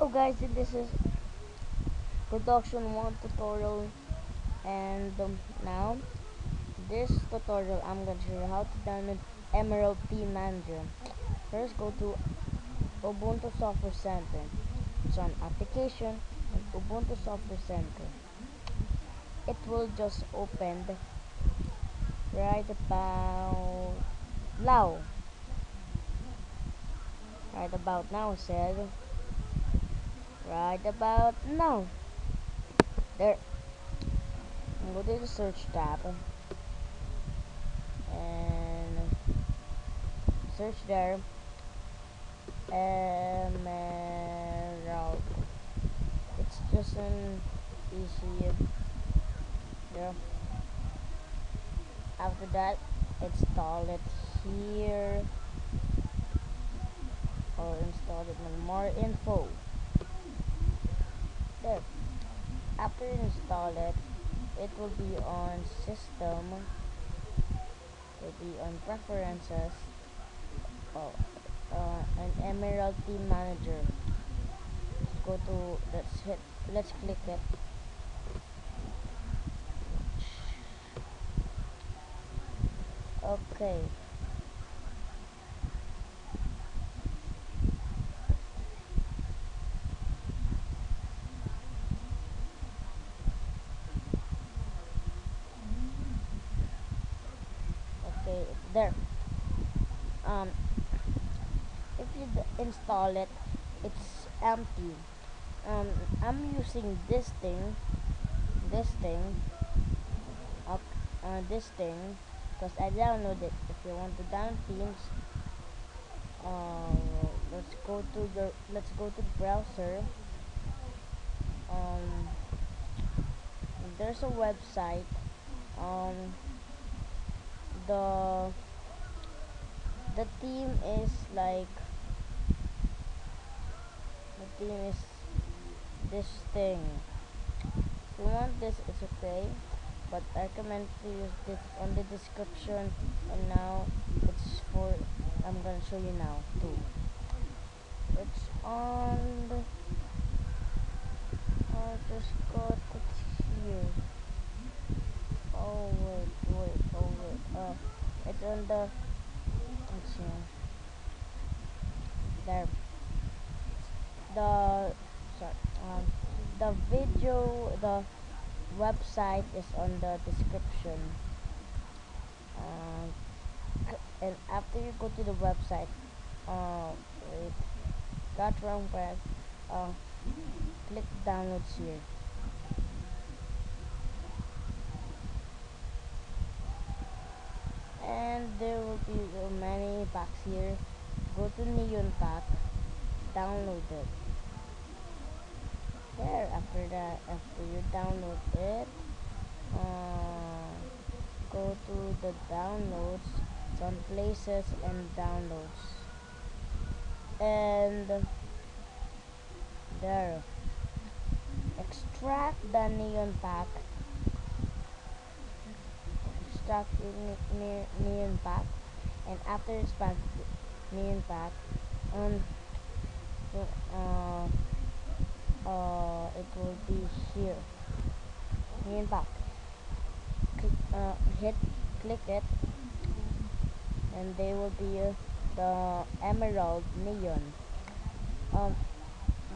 Hello guys, this is production 1 tutorial, and now this tutorial I'm going to show you how to download Emerald Team Manager. First, go to Ubuntu Software Center. It's on application and Ubuntu Software Center. It will just open right about now. Right about now, said. Right about now. There. Go to the search tab and search there Emerald. It's just an easy there. After that, install it here or install it with more info. There. After you install it, it will be on system. It will be on preferences. Oh, an Emerald Team Manager. Go to let's click it. Okay. Okay, there. Um, if you install it, it's empty. I'm using this thing, uh, this thing, because I downloaded it. If you want to download themes, let's go to the browser. Um, there's a website. Um, the the theme is like the theme is this thing. If you want this, it's okay, but I recommend to use this on the description. And now it's for I'm gonna show you now too. It's on the just got it here. It's on the let's see there. The sorry, the video, the website is on the description. And after you go to the website, wait, got wrong press. Click downloads here. And there will be many packs here. Go to Neon Pack, download it. There, after that, after you download it, go to the downloads, some places and downloads. And there, extract the Neon Pack, Neon Pack, and after extract Neon Pack, it will be here. Neon Pack. Click it, and they will be the Emerald Neon.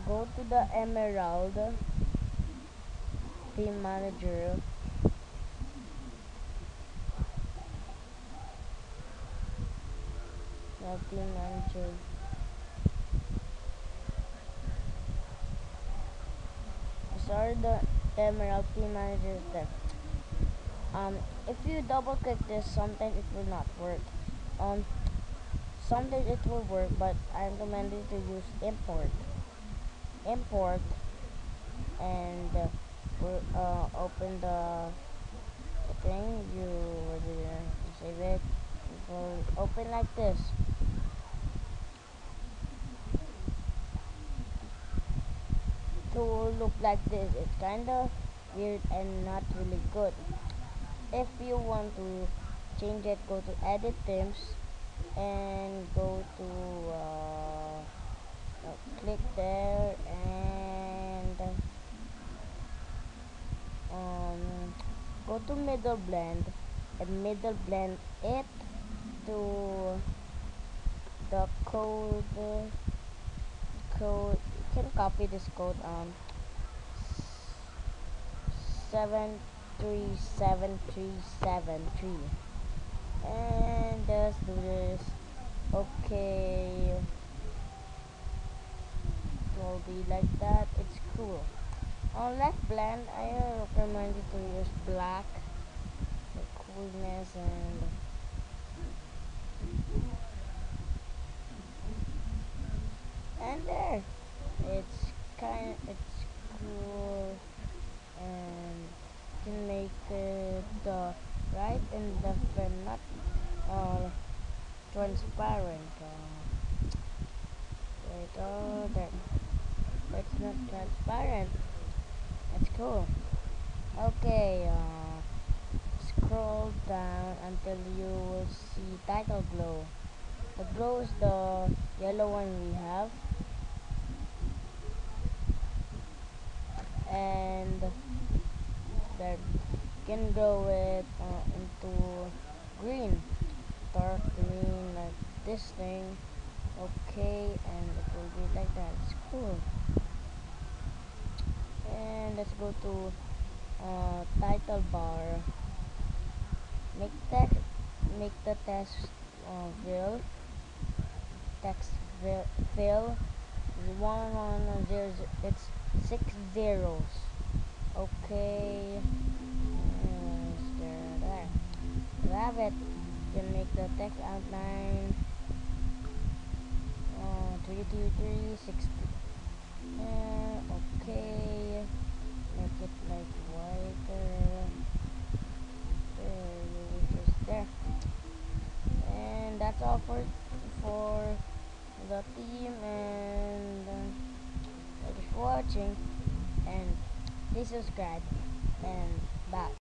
Go to the Emerald Team Manager. Team Manager. Sorry, the Emerald Team Manager is there. If you double click this, sometimes it will not work. Sometimes it will work, but I recommend you to use import, and open the thing. You save it. It will open like this. To look like this. It's kinda weird and not really good. If you want to change it, go to edit themes and go to click there and and um, go to middle blend and middle blend it to the code. You can copy this code 737373, and just do this. Okay, it will be like that. It's cool. On left blend, I recommend you to use black for coolness, and there. It's cool, and can make the right and left blend not uh, transparent. Wait, oh, that's not transparent. That's cool. Okay, scroll down until you will see title glow. The glow is the yellow one we have, and that can grow it into green, dark green, like this thing. Okay, and it will be like that. It's cool. And let's go to title bar. Make text, make the text fill, text fill 1100. It's 6 zeros. Okay, there. Grab it. You can make the text outline 32360. Okay, make it like whiter. Just there. And that's all for the theme, and thank you for watching, and please subscribe, and bye.